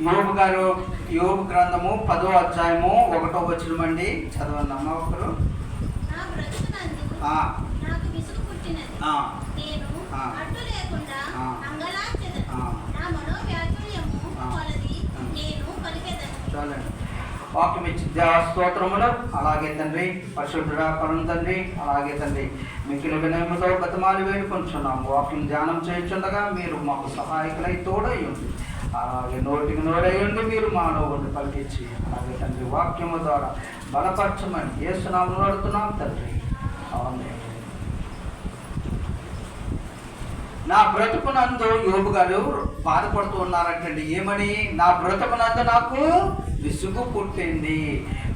యోబు గారు యోబు గ్రంథము 10వ అధ్యాయము 1వ వచనం అండి. చదవండి అమ్మ ఒకరు. చాలండి. వాక్యం ఇచ్చి దేవ స్తోత్రములు. అలాగే తండ్రి, పరిశుద్ధుడా పరం తండ్రి, అలాగే తండ్రి మిక్కిలి వినయముతో బతిమాలి వేడుకొంచున్నాము. వాక్యం ధ్యానం చేయుచుండగా మీరు మాకు సహాయకులై తోడయ్యండి. అలాగే నోటికి నోడయ్యండి మీరు మానవుడిని పలికించి, అలాగే తండ్రి వాక్యము ద్వారా బలపరచమని యేసునామములో అడుగుతున్నాం తండ్రి. ఆమేన్. నా బ్రతుకునందు యోబు గారు బాధపడుతూ ఉన్నారంటండి. ఏమని? నా బ్రతుకునందు నాకు విసుగు పుట్టింది,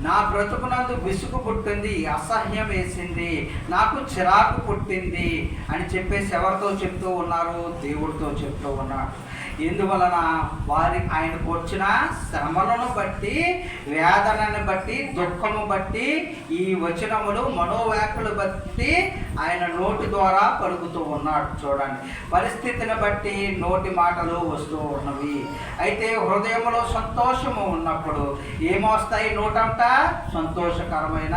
నా బ్రతుకునందు విసుగు పుట్టింది, అసహ్యం వేసింది, నాకు చిరాకు పుట్టింది అని చెప్పేసి ఎవరితో చెప్తూ ఉన్నారు? దేవుడితో చెప్తూ ఉన్నాడు. ఎందువలన? ఆయనకు వచ్చిన శ్రమలను బట్టి, వేదనని బట్టి, దుఃఖము బట్టి, ఈ వచనములు మనోవ్యాఖ్యలు బట్టి ఆయన నోటి ద్వారా పలుకుతూ ఉన్నాడు. చూడండి, పరిస్థితిని బట్టి నోటి మాటలు వస్తూ ఉన్నవి. అయితే హృదయంలో సంతోషము ఉన్నప్పుడు ఏమొస్తాయి? నోటంట సంతోషకరమైన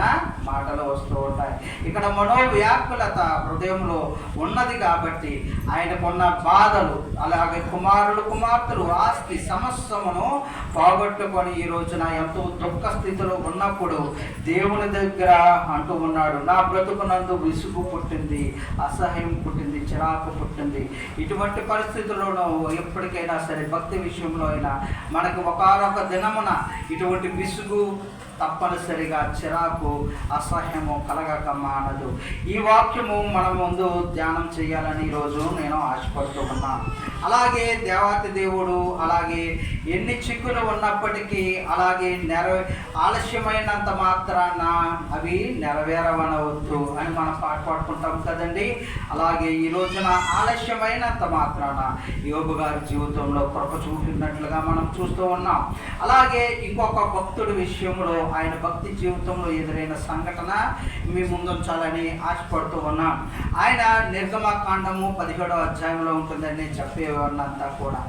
మాటలు వస్తూ ఉంటాయి. ఇక్కడ మనోవ్యాకులత హృదయంలో ఉన్నది కాబట్టి ఆయనకున్న బాధలు, అలాగే కుమార్తెలు ఆస్తి సమస్తమును పోగొట్టుకొని ఈ రోజున ఎంతో దుఃఖ స్థితిలో ఉన్నప్పుడు దేవుని దగ్గర అంటూ ఉన్నాడు, నా బ్రతుకునందు విసుగు పుట్టింది, అసహ్యం పుట్టింది, చిరాకు పుట్టింది. ఇటువంటి పరిస్థితుల్లోనూ ఎప్పటికైనా సరే భక్తి విషయంలో అయినా మనకు ఒకనొక దినమున ఇటువంటి విసుగు, తప్పనిసరిగా చిరాకు, అసహ్యము కలగక మానదు. ఈ వాక్యము మన ముందు ధ్యానం చేయాలని ఈరోజు నేను ఆశపడుతూ ఉన్నాను. అలాగే దేవాతి దేవుడు అలాగే ఎన్ని చిక్కులు ఉన్నప్పటికీ అలాగే ఆలస్యమైనంత మాత్రాన అవి నెరవేరవనవద్దు అని మనం పాట పాడుకుంటాం కదండి. అలాగే ఈ రోజున ఆలస్యమైనంత మాత్రాన యోబు గారి జీవితంలో కృప చూపినట్లుగా మనం చూస్తూ ఉన్నాం. అలాగే ఇంకొక భక్తుడి విషయంలో ఆయన భక్తి జీవితంలో ఎదురైన సంఘటన మీ ముందుంచాలని ఆశపడుతూ ఉన్నాం. ఆయన నిర్గమకాండము 17వ అధ్యాయంలో ఉంటుందని నేను చెప్పేవారినంతా కూడా.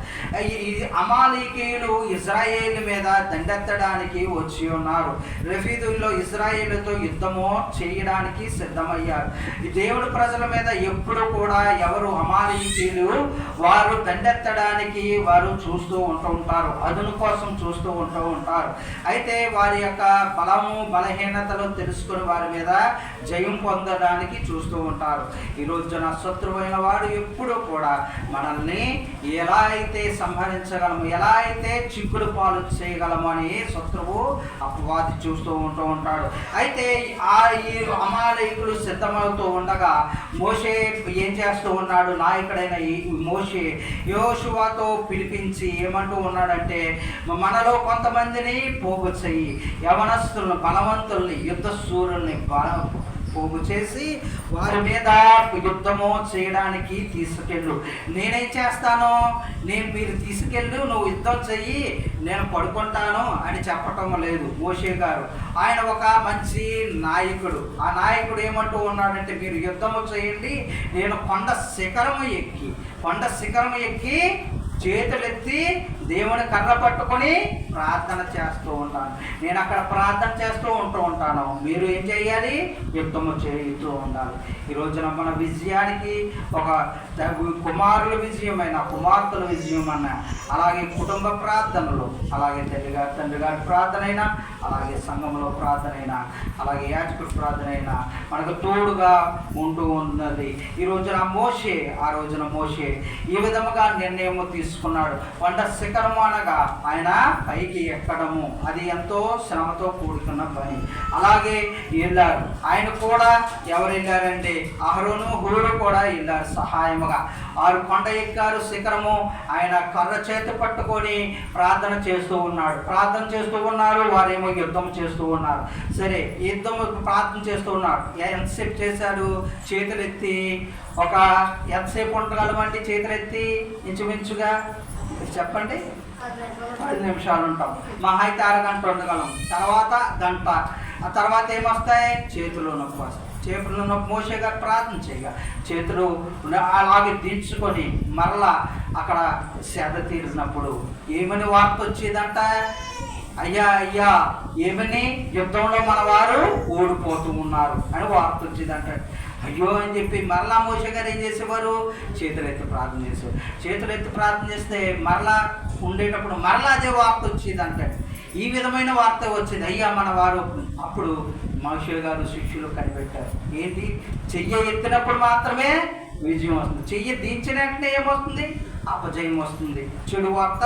ఈ అమాలీకీయులు ఇజ్రాయేల్ మీద దండెత్తడానికి వచ్చి ఉన్నారు. రెఫీదుల్లో ఇజ్రాయేలుతో యుద్ధము చేయడానికి సిద్ధమయ్యారు. ఈ దేవుడి ప్రజల మీద ఎప్పుడు కూడా ఎవరు అమాలీకీయులు వారు దండెత్తడానికి వారు చూస్తూ ఉంటారు, అదును కోసం చూస్తూ ఉంటారు. అయితే వారి యొక్క బలము బలహీనతలు తెలుసుకుని వారి మీద జయం పొందడానికి చూస్తూ ఉంటారు. ఈ రోజున శత్రువైన వాడు ఎప్పుడూ కూడా మనల్ని ఎలా అయితే సంహరించగలము, ఎలా అయితే చిక్కుడు పాలు చేయగలము అని శత్రువు అపవాది చూస్తూ ఉంటాడు. అయితే ఈ అమాలేకులు సిద్ధమవుతూ ఉండగా మోషే ఏం చేస్తూ ఉన్నాడు? నాయకుడైన ఈ మోషే యోషువతో పిలిపించి ఏమంటూ ఉన్నాడంటే, మనలో కొంతమందిని పోగు చెయ్యి, యవనస్తులను బలవంతుల్ని యుద్ధ శూరుల్ని పోగు చేసి వారి మీద యుద్ధము చేయడానికి తీసుకెళ్ళు. నేనేం చేస్తాను? మీరు తీసుకెళ్ళు, నువ్వు యుద్ధం చెయ్యి, నేను పడుకుంటాను అని చెప్పటం లేదు మోషే గారు. ఆయన ఒక మంచి నాయకుడు. ఆ నాయకుడు ఏమంటూ ఉన్నాడంటే, మీరు యుద్ధము చేయండి, నేను కొండ శిఖరము ఎక్కి చేతులెత్తి దేవుని కర్ర పట్టుకొని ప్రార్థన చేస్తూ ఉంటాను. నేను అక్కడ ప్రార్థన చేస్తూ ఉంటాను. మీరు ఏం చేయాలి? యుద్ధము చేస్తూ ఉండాలి. ఈ రోజున మన విజయానికి ఒక కుమారుల విజయమైన, కుమార్తెల విజయమైన, అలాగే కుటుంబ ప్రార్థనలు, అలాగే తండ్రి గారి ప్రార్థన అయినా, అలాగే సంఘంలో ప్రార్థన అయినా, అలాగే యాజకుడి ప్రార్థన అయినా మనకు తోడుగా ఉంటూ ఉన్నది. ఈ రోజున ఆ రోజున మోషే ఈ విధముగా నిర్ణయం తీసుకున్నాడు. కొండ శిఖరము అనగా ఆయన పైకి ఎక్కడము, అది ఎంతో శ్రమతో కూడుకున్న పని. అలాగే వెళ్ళారు. ఆయన కూడా ఎవరు వెళ్ళారంటే అహరోను హూరు కూడా వెళ్ళారు సహాయముగా. వారు కొండ ఎక్కారు శిఖరము. ఆయన కర్ర చేతి పట్టుకొని ప్రార్థన చేస్తూ ఉన్నారు. వారేమో యుద్ధం చేస్తూ ఉన్నారు. సరే, ప్రార్థన చేస్తూ ఉన్నారు. ఎంతసేపు చేశారు? చేతులెత్తి ఎంతసేపు ఉండగలమండి? చేతులెత్తి ఇంచుమించుగా చెప్పండి. 10 నిమిషాలు ఉంటాం. మహా అయితే 1 గంట ఉండగలం. తర్వాత గంట. ఆ తర్వాత ఏమొస్తాయి? చేతులు నొప్పి వస్తాయి. చేపలు ఉన్నప్పుడు మోషే గారు ప్రార్థన చేయగా చేతులు అలాగే దించుకొని మరలా అక్కడ సేద తీరినప్పుడు ఏమని వార్త వచ్చేదంట? అయ్యా అయ్యా ఏమని, యుద్ధంలో మన వారు ఓడిపోతూ ఉన్నారు అని వార్త వచ్చేదంట. అయ్యో అని చెప్పి మరలా మోషే గారు ఏం చేసేవారు? చేతులెత్తి ప్రార్థన చేసేవారు. చేతులెత్తి ప్రార్థన చేస్తే మరలా ఉండేటప్పుడు మరలా అదే వార్త వచ్చేదంట. ఈ విధమైన వార్త వచ్చేది, అయ్యా మన వారు. అప్పుడు మోషే గారు శిష్యులు కనిపెట్టారు, ఏంటి, చెయ్యి ఎత్తినప్పుడు మాత్రమే విజయం వస్తుంది, చెయ్యి దించిన వెంటనే ఏమొస్తుంది? అపజయం వస్తుంది, చెడు వార్త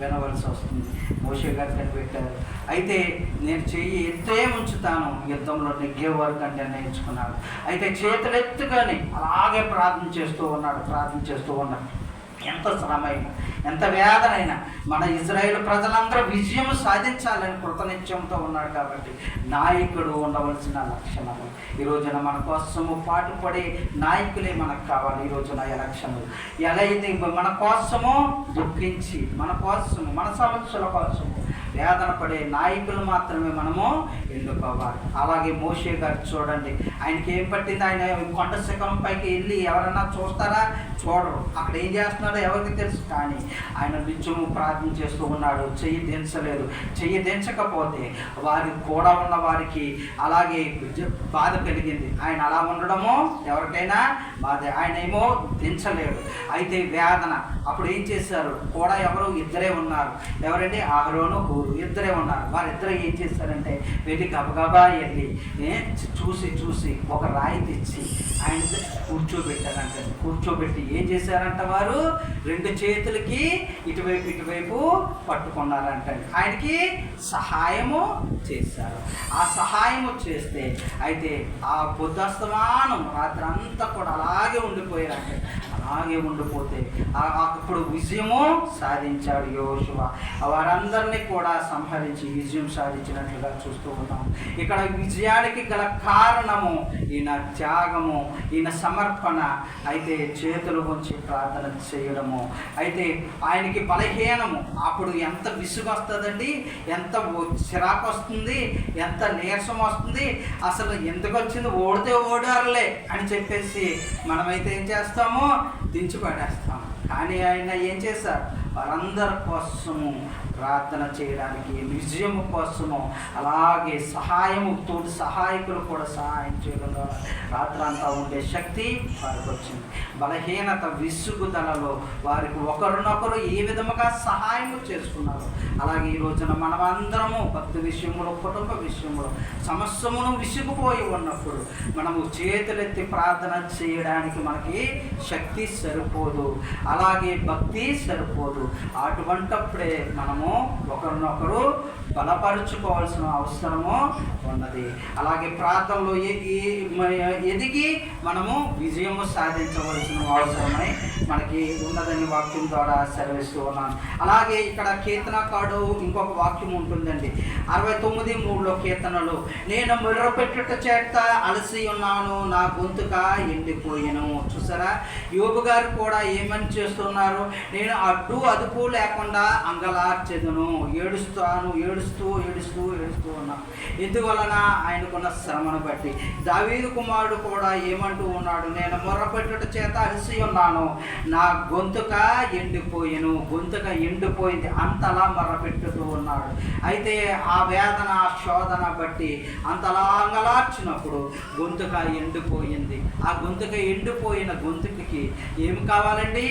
వినవలసి వస్తుంది. మోషే గారు కనిపెట్టారు. అయితే నేను చెయ్యి ఎత్తే ఉంచుతాను, యుద్ధంలో నెగ్గే వరకు అని నిర్ణయించుకున్నాడు. అయితే చేతులు ఎత్తుకొని అలాగే ప్రార్థన చేస్తూ ఉన్నాడు. ఎంత శ్రమైనా, ఎంత వేదనైనా మన ఇజ్రాయేల్ ప్రజలందరూ విజయం సాధించాలని కృతనిశ్చయంతో ఉన్నాడు. కాబట్టి నాయకుడు ఉండవలసిన లక్షణము ఈ రోజున మన కోసము పాటుపడే నాయకులే మనకు కావాలి. ఈ రోజున ఎలక్షన్లు ఎలా అయితే మన కోసము దుఃఖించి, మన కోసము, మన సమస్యల కోసము వేదన పడే నాయకులు మాత్రమే మనము ఎన్నుకోవాలి. అలాగే మోషే గారు చూడండి, ఆయనకి ఏం పట్టింది? ఆయన కొండ శిఖరం పైకి వెళ్ళి ఎవరన్నా చూస్తారా? చూడరు. అక్కడ ఏం చేస్తున్నాడో ఎవరికి తెలుసు. కానీ ఆయన నిత్యము ప్రార్థన చేస్తూ ఉన్నాడు. చెయ్యి దించలేదు. చెయ్యి దించకపోతే వారి కూడా ఉన్న వారికి అలాగే బాధ కలిగింది. ఆయన అలా ఉండడము ఎవరికైనా బాధ. ఆయన ఏమో దించలేడు. అయితే వేదన. అప్పుడు ఏం చేశారు? కూడా ఎవరు? ఇద్దరే ఉన్నారు. ఎవరంటే అహరోను, హూరు, ఇద్దరే ఉన్నారు. వారిద్దరు ఏం చేశారంటే వెళ్ళి గబగబా వెళ్ళి చూసి ఒక రాయి తెచ్చి ఆయన కూర్చోబెట్టారంటే, కూర్చోబెట్టి ఏం చేశారంట? వారు రెండు చేతులకి ఇటువైపు పట్టుకున్నారంట. ఆయనకి సహాయము చేశారు. ఆ సహాయము చేస్తే అయితే ఆ పొద్దస్తమానం రాత్రి అంతా కూడా అలాగే ఉండిపోయారంటే, అలాగే ఉండిపోతే అప్పుడు విజయము సాధించాడు యోషువ. వారందరినీ కూడా సంహరించి విజయం సాధించినట్లుగా చూస్తూ ఉన్నాం. ఇక్కడ విజయానికి గల కారణము ఈయన త్యాగము, ఈయన సమర్పణ. అయితే చేతులు ఉంచి ప్రార్థన చేయడము. అయితే ఆయనకి బలహీనము. అప్పుడు ఎంత విసుగు వస్తుందండి, ఎంత చిరాకు వస్తుంది, ఎంత నీరసం వస్తుంది. అసలు ఎందుకు వచ్చింది? ఓడితే ఓడారులే అని చెప్పేసి మనమైతే ఏం చేస్తాము? దించిపడేస్తాము. కానీ ఆయన ఏం చేశారు? వారందరి కోసము ప్రార్థన చేయడానికి, విజయము కోసము, అలాగే సహాయము, తోటి సహాయకులు కూడా సహాయం చేయడం ద్వారా రాత్రంతా ఉండే శక్తి వారికి వచ్చింది. బలహీనత, విసుగుదలలో వారికి ఒకరినొకరు ఏ విధముగా సహాయము చేసుకున్నారు. అలాగే ఈ రోజున మనం అందరము భక్తి విషయంలో, కుటుంబ విషయంలో సమస్యమును విసుగుపోయి ఉన్నప్పుడు మనము చేతులెత్తి ప్రార్థన చేయడానికి మనకి శక్తి సరిపోదు, అలాగే భక్తి సరిపోదు. అటువంటప్పుడే మనము ఒకరినొకరు బలపరుచుకోవాల్సిన అవసరము ఉన్నది. అలాగే ప్రార్థనలో ఎదిగి మనము విజయము సాధించవలసిన అవసరమై మనకి ఉన్నదని వాక్యం ద్వారా సెలవిస్తూ ఉన్నాను. అలాగే ఇక్కడ కీర్తనకారుడు ఇంకొక వాక్యం ఉంటుందండి, 69:3 కీర్తనలు, నేను మొర్రపెట్టుట చేత అలసి ఉన్నాను, నా గొంతుక ఎండిపోయాను. చూసారా, యోబు గారు కూడా ఏమని చేస్తున్నారు? నేను అడ్డు అదుపు లేకుండా అంగలార్చెదను, ఏడుస్తూ ఉన్నాను. ఎందువలన? ఆయనకున్న శ్రమను బట్టి. దావీదు కుమారుడు కూడా ఏమంటూ ఉన్నాడు? నేను మొర్రపెట్టుట చేత అలసి ఉన్నాను, నా గొంతుక ఎండిపోయాను. గొంతుక ఎండిపోయింది, అంతలా మొర్రపెట్టుతూ ఉన్నాడు. అయితే ఆ వేదన, ఆ శోధన బట్టి అంతలా అంగలార్చినప్పుడు గొంతుక ఎండిపోయింది. ఆ గొంతుక ఎండిపోయిన గొంతుకి ఏం కావాలండి?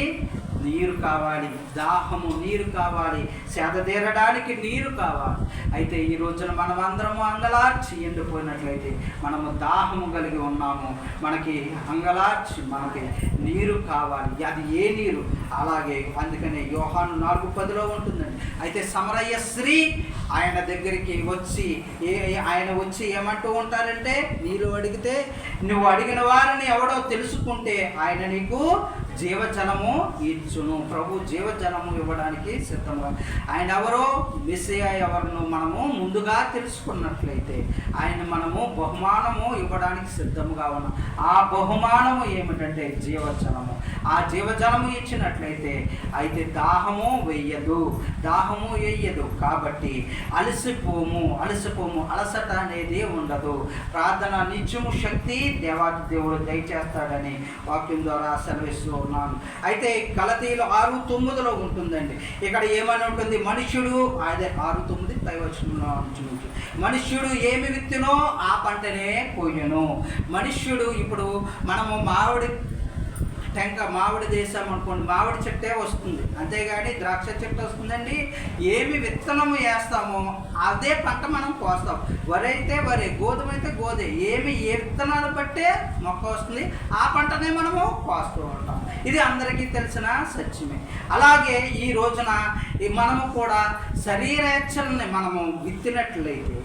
నీరు కావాలి, దాహము, నీరు కావాలి, సేద తీరడానికి నీరు కావాలి. అయితే ఈ రోజున మనం అందరము అంగలార్చి ఎండిపోయినట్లయితే మనము దాహము కలిగి ఉన్నాము, మనకి అంగలార్చి మనకి నీరు కావాలి. అది ఏ నీరు? అలాగే అందుకనే యోహాను 4:10 ఉంటుందండి. అయితే సమరయ్య స్త్రీ ఆయన దగ్గరికి ఆయన వచ్చి ఏమంటూ ఉంటారంటే, నీరు అడిగితే నువ్వు అడిగిన వారిని ఎవడో తెలుసుకుంటే ఆయన నీకు జీవజలము ఇచ్చును. ప్రభు జీవజలము ఇవ్వడానికి సిద్ధంగా. ఆయన ఎవరో, మెస్సియా ఎవరినో మనము ముందుగా తెలుసుకున్నట్లయితే ఆయన మనము బహుమానము ఇవ్వడానికి సిద్ధంగా ఉన్నాం. ఆ బహుమానము ఏమిటంటే జీవజలము. ఆ జీవజలము ఇచ్చినట్లయితే అయితే దాహము వేయదు. కాబట్టి అలసిపోము, అలసట అనేది ఉండదు. ప్రార్థన నిత్యము శక్తి దేవాది దేవుడు దయచేస్తాడని వాక్యం ద్వారా సెలవిస్తూ ఉన్నాను. అయితే గలతీయులు 6:9 ఉంటుందండి. ఇక్కడ ఏమని ఉంటుంది? మనుష్యుడు, అదే 6:9 పైవచనంలో నుంచి, మనుష్యుడు ఏమి విత్తునో ఆ పంటనే కోయును. మనుష్యుడు, ఇప్పుడు మనము మామిడి వేసాం అనుకోండి, మామిడి చెట్టే వస్తుంది, అంతేగాని ద్రాక్ష చెట్టు వస్తుందండి. ఏమి విత్తనము వేస్తామో అదే పంట మనం కోస్తాం. వరి అయితే వరి, గోధుమ అయితే గోధుమ, ఏ విత్తనాలు బట్టే మొక్క వస్తుంది, ఆ పంటనే మనము కోస్తూ ఉంటాం. ఇది అందరికీ తెలిసిన సత్యమే. అలాగే ఈ రోజున మనము కూడా శరీరేచ్ఛల్ని మనము విత్తినట్లయితే,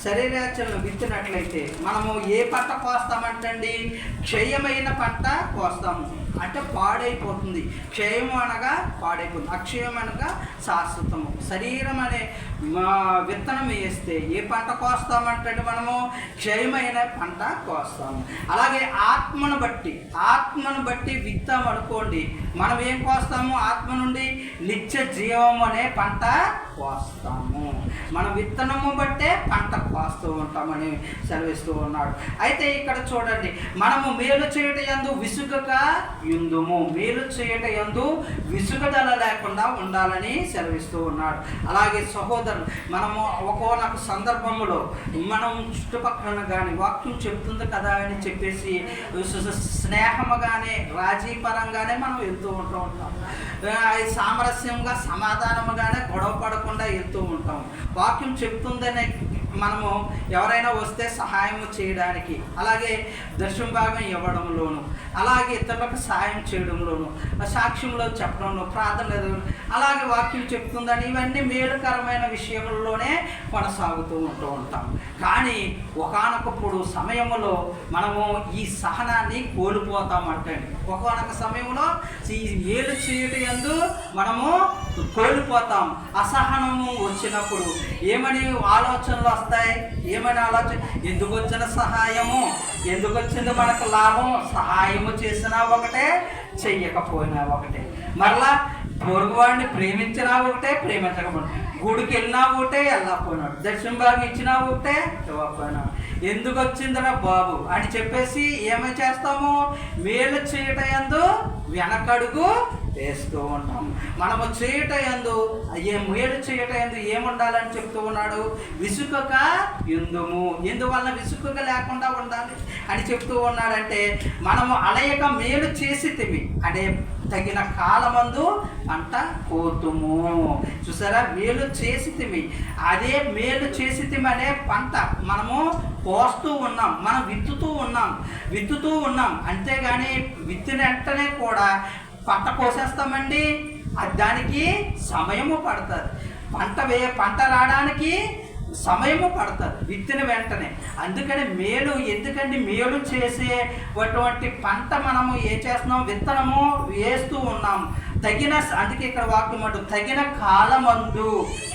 శరీరేచ్ఛలను విత్తినట్లయితే మనము ఏ పంట కోస్తామంటండి? క్షయమైన పంట కోస్తాము. అంటే పాడైపోతుంది. క్షయము అనగా పాడైపోతుంది, అక్షయం అనగా శాశ్వతము. శరీరం అనే విత్తనం వేస్తే ఏ పంట కోస్తామంటే మనము క్షయమైన పంట కోస్తాము. అలాగే ఆత్మను బట్టి విత్తాం అనుకోండి, మనం ఏం కోస్తాము? ఆత్మ నుండి నిత్య జీవం అనే పంట కోస్తాము. మన విత్తనము బట్టే పంట కోస్తూ ఉంటామని సెలవిస్తూ ఉన్నాడు. అయితే ఇక్కడ చూడండి, మనము మేలు చేయట యందు విసుగక యుందుము. మేలు చేయట యందు విసుగదల లేకుండా ఉండాలని సెలవిస్తూ ఉన్నాడు. అలాగే సహోదరులు, మనము ఒక్కొక్క సందర్భంలో మనం చుట్టుపక్కల కానీ వాక్యం చెప్తుంది కదా అని చెప్పేసి స్నేహముగానే రాజీపరంగానే మనం వెళ్తూ ఉంటాం. సామరస్యంగా సమాధానముగానే గొడవ పడకుండా వెళ్తూ ఉంటాం. వాక్యం చెప్తుందనే మనము ఎవరైనా వస్తే సహాయం చేయడానికి, అలాగే దర్శన భాగం ఇవ్వడంలోను, అలాగే ఇతరులకు సహాయం చేయడంలోను, సాక్ష్యంలో చెప్పడంలో, ప్రార్థన, అలాగే వాక్యం చెప్తుందని ఇవన్నీ మేలుకరమైన విషయంలోనే కొనసాగుతూ ఉంటాం. కానీ ఒకానొకప్పుడు సమయంలో మనము ఈ సహనాన్ని కోల్పోతామంటే, ఒకానొక సమయంలో ఈ మేలు చేయటం యందు మనము కోల్పోతాం. అసహనము వచ్చినప్పుడు ఏమని ఆలోచనలు వస్తాయి? ఎందుకు వచ్చిన సహాయము, ఎందుకు వచ్చింది మనకు లాభం? సహాయము చేసినా ఒకటే, చెయ్యకపోయినా ఒకటే. మరలా పొరుగువాడిని ప్రేమించినా ఒకటే, ప్రేమించకపోయినా, గుడికి వెళ్ళినా ఒకటే, వెళ్ళకపోయినాడు, దర్శనం భాగం ఇచ్చినా ఒకటే, ఇవ్వకపోయినాడు. ఎందుకు వచ్చిందిరా బాబు అని చెప్పేసి ఏమై చేస్తాము? మేలు చేయట యందు వెనకడుగు వేస్తూ ఉంటాం. మనము చేయట యందు మేలు చేయట యందు ఏముండాలని చెప్తూ ఉన్నాడు? విసుకక యుందుము. ఎందువల్ల విసుకక లేకుండా ఉండాలి అని చెప్తూ ఉన్నాడంటే, మనము అలయక మేలు చేసితిమి అంటే తగిన కాలమందు పంట కోతుము. చూసారా? మేలు చేసితిమి, అదే మేలు చేసితిమి అనే పంట మనము కోస్తూ ఉన్నాం, మనం విత్తుతూ ఉన్నాం. అంతేగాని విత్తిన వెంటనే కూడా పంట కోసేస్తామండి. దానికి సమయము పడుతుంది. పంట రావడానికి సమయము పడుతుంది విత్తిన వెంటనే. అందుకని ఎందుకండి మేలు చేసేటువంటి పంట మనము ఏం చేస్తున్నాం? విత్తనము వేస్తూ ఉన్నాం. అందుకే ఇక్కడ వాక్యం అంటూ తగిన కాలమందు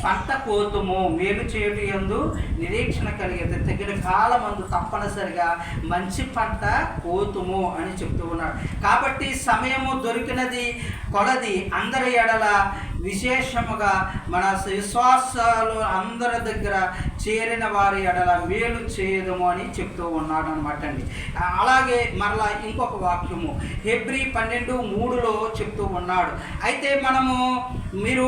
పంట కోతుము. మేలు చేయటం యందు నిరీక్షణ కలిగితే తగిన కాలమందు తప్పనిసరిగా మంచి పంట కోతుము అని చెప్తూ ఉన్నాడు. కాబట్టి సమయము దొరికినది కొలది అందరి ఎడల, విశేషముగా మన విశ్వాసాలు అందరి దగ్గర చేరిన వారి ఎడల మేలు చేయదము అని చెప్తూ ఉన్నాడు అనమాట అండి. అలాగే మరలా ఇంకొక వాక్యము హెబ్రీ 12:3 చెప్తూ ఉన్నాడు. అయితే మీరు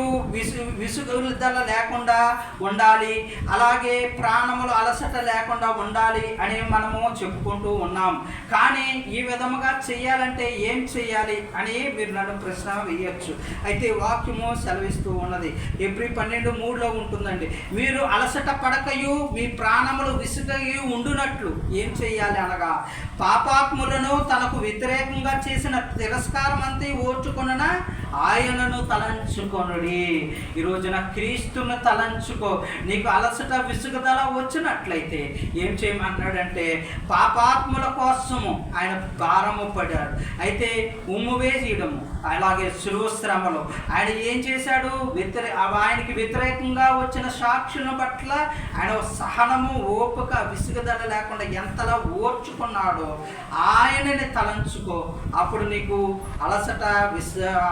విసుగుదల లేకుండా ఉండాలి, అలాగే ప్రాణములు అలసట లేకుండా ఉండాలి అని మనము చెప్పుకుంటూ ఉన్నాం. కానీ ఈ విధముగా చేయాలంటే ఏం చేయాలి అని మీరు నన్ను ప్రశ్న వేయచ్చు. అయితే వాక్యము సెలవిస్తూ ఉన్నది, ఎబ్రీ 12:3 ఉంటుందండి, మీరు అలసట పడకయు మీ ప్రాణములు విసుగయు ఉండునట్లు ఏం చేయాలి అనగా, పాపాత్ములను తనకు వ్యతిరేకంగా చేసిన తిరస్కారం అంతే ఓర్చుకొనన ఆయనను తలంచుకొనుడి. ఈ రోజున క్రీస్తును తలంచుకో. నీకు అలసట విసుగుదల వచ్చినట్లయితే ఏం చేయమన్నాడంటే, పాపాత్ముల కోసము ఆయన భారము పడాడు. అయితే ఉమ్ము వేసేయడము, అలాగే సులువ శ్రమలు ఆయన ఏం చేశాడు, ఆయనకి వ్యతిరేకంగా వచ్చిన సాక్షుల పట్ల ఆయన సహనము, ఓపిక, విసుగుదల లేకుండా ఎంతలా ఓర్చుకున్నాడో ఆయనని తలంచుకో. అప్పుడు నీకు అలసట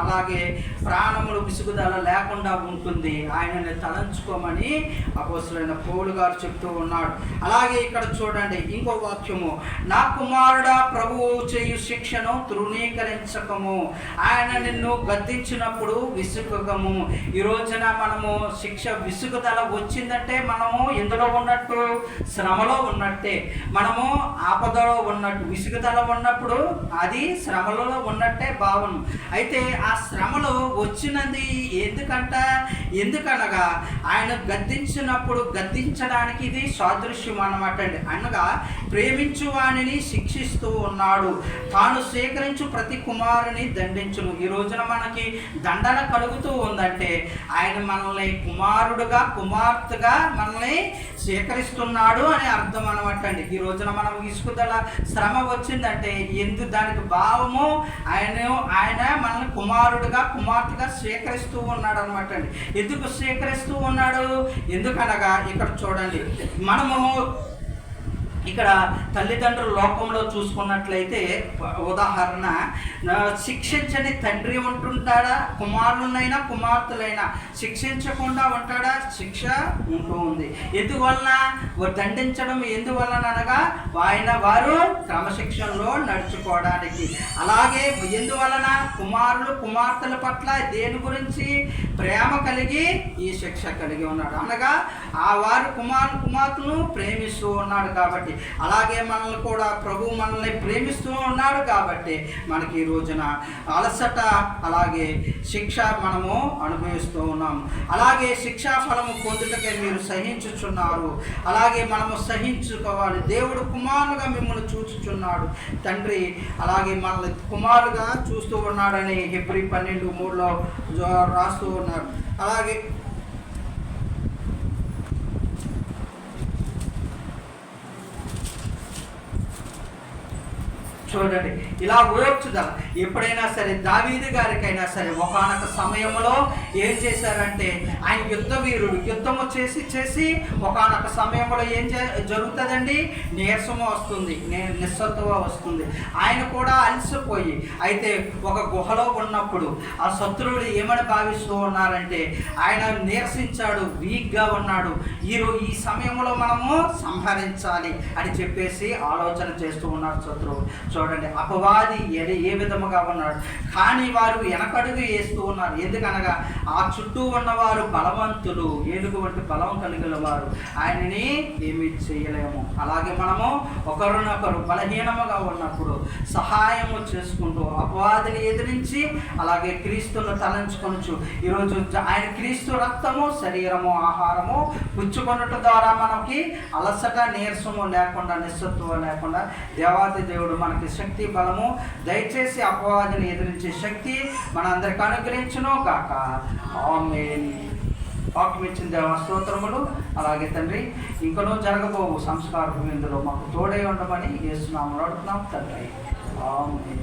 అలాగే ప్రాణములు విసుగుదల లేకుండా ఉంటుంది. ఆయనని తలంచుకోమని అపోస్తలుడైన పౌలు గారు చెప్తూ ఉన్నాడు. అలాగే ఇక్కడ చూడండి ఇంకో వాక్యము, నా కుమారుడా ప్రభువు చేయు శిక్షను తృణీకరించకము, ఆయన నిన్ను గద్దించినప్పుడు విసుగము. ఈ రోజున మనము శిక్ష విసుగుదల వచ్చిందంటే మనము ఎందులో ఉన్నట్టు, శ్రమలో ఉన్నట్టే. మనము ఆపదలో ఉన్నట్టు, విసుగుదల ఉన్నప్పుడు అది శ్రమలో ఉన్నట్టే భావన. అయితే ఆ శ్రమలో వచ్చినది ఎందుకనగా ఆయన గద్దించినప్పుడు, గద్దించడానికి ఇది సాదృశ్యం అన్నమాట అండి. అనగా ప్రేమించు వాణిని శిక్షిస్తూ ఉన్నాడు, తాను స్వీకరించు ప్రతి కుమారుని దండించును. ఈ రోజున మనకి దండన కలుగుతూ ఉందంటే ఆయన మనల్ని కుమారుడుగా, కుమార్తెగా మనల్ని స్వీకరిస్తున్నాడు అని అర్థం అనమాట అండి. ఈ రోజున మనం విసుగుదల శ్రమ వచ్చిందంటే దానికి భావము ఆయన మనల్ని కుమారుడుగా, కుమార్తెగా స్వీకరిస్తూ ఉన్నాడు అనమాట అండి. ఎందుకు స్వీకరిస్తూ ఉన్నాడు? ఎందుకనగా ఇక్కడ చూడండి, మనము ఇక్కడ తల్లిదండ్రుల లోకంలో చూసుకున్నట్లయితే ఉదాహరణ, శిక్షించని తండ్రి ఉంటుంటాడా? కుమారులైనా కుమార్తెలైనా శిక్షించకుండా ఉంటాడా? శిక్ష ఉంటూ ఉంది. ఎందువలన దండించడం? ఎందువలన అనగా వారు క్రమశిక్షణలో నడుచుకోవడానికి. అలాగే ఎందువలన? కుమారులు కుమార్తెల పట్ల దేని గురించి? ప్రేమ కలిగి ఈ శిక్ష కలిగి ఉన్నాడు. అనగా వారు కుమార్తెలను ప్రేమిస్తూ ఉన్నాడు కాబట్టి. అలాగే మనల్ని కూడా ప్రభు మనల్ని ప్రేమిస్తూ ఉన్నాడు కాబట్టి మనకి ఈ రోజున అలసట, అలాగే శిక్ష మనము అనుభవిస్తూ ఉన్నాము. అలాగే శిక్షా ఫలము పొందుటకే మీరు సహించుచున్నారు, అలాగే మనము సహించుకోవాలి. దేవుడు కుమారులుగా మిమ్మల్ని చూచుచున్నాడు తండ్రి, అలాగే మనల్ని కుమారులుగా చూస్తూ ఉన్నాడని హెబ్రీ 12:3 రాస్తూ ఉన్నారు. అలాగే చూడండి, ఇలా ఓర్చుదల ఎప్పుడైనా సరే దావీదు గారికైనా సరే ఒకానొక సమయంలో ఏం చేశారంటే, ఆయన యుద్ధ వీరుడు, యుద్ధము చేసి ఒకానొక సమయంలో ఏం జరుగుతుందండి, నీరసము వస్తుంది, నిస్సత్తువ వస్తుంది. ఆయన కూడా అలసిపోయి, అయితే ఒక గుహలో ఉన్నప్పుడు ఆ శత్రువులు ఏమని భావిస్తూ ఉన్నారంటే, ఆయన నీరసించాడు, వీక్గా ఉన్నాడు, ఈ సమయంలో మనము సంహరించాలి అని చెప్పేసి ఆలోచన చేస్తూ ఉన్నారు శత్రువు. చూడండి, అపవాది ఏ విధముగా ఉన్నాడు, కానీ వారు వెనకడుగు వేస్తూ ఉన్నారు. ఎందుకనగా ఆ చుట్టూ ఉన్నవారు బలవంతులు, ఏనుగు వంటి బలం కలిగిన వారు, ఆయనని ఏమి చేయలేము. అలాగే మనము ఒకరినొకరు బలహీనముగా ఉన్నప్పుడు సహాయము చేసుకుంటూ అపవాదిని ఎదిరించి అలాగే క్రీస్తును తలంచుకొనొచ్చు. ఈరోజు ఆయన క్రీస్తు రక్తము, శరీరము, ఆహారము పుచ్చుకొనుట ద్వారా మనకి అలసట, నీరసము లేకుండా, నిస్సత్వం లేకుండా దేవాది దేవుడు మనకి శక్తి, బలము దయచేసి అపవాదిని ఎదిరించే శక్తి మనందరికి అనుగ్రహించును కాక. ఆమేన్. వాక్యం ఇచ్చిన దేవ స్తోత్రములు. అలాగే తండ్రి, ఇంకనూ జరగబోవు సంస్కార విందులో మాకు తోడై ఉండమని యేసు నామములో అడుగుతున్నాం తండ్రి. ఆమేన్.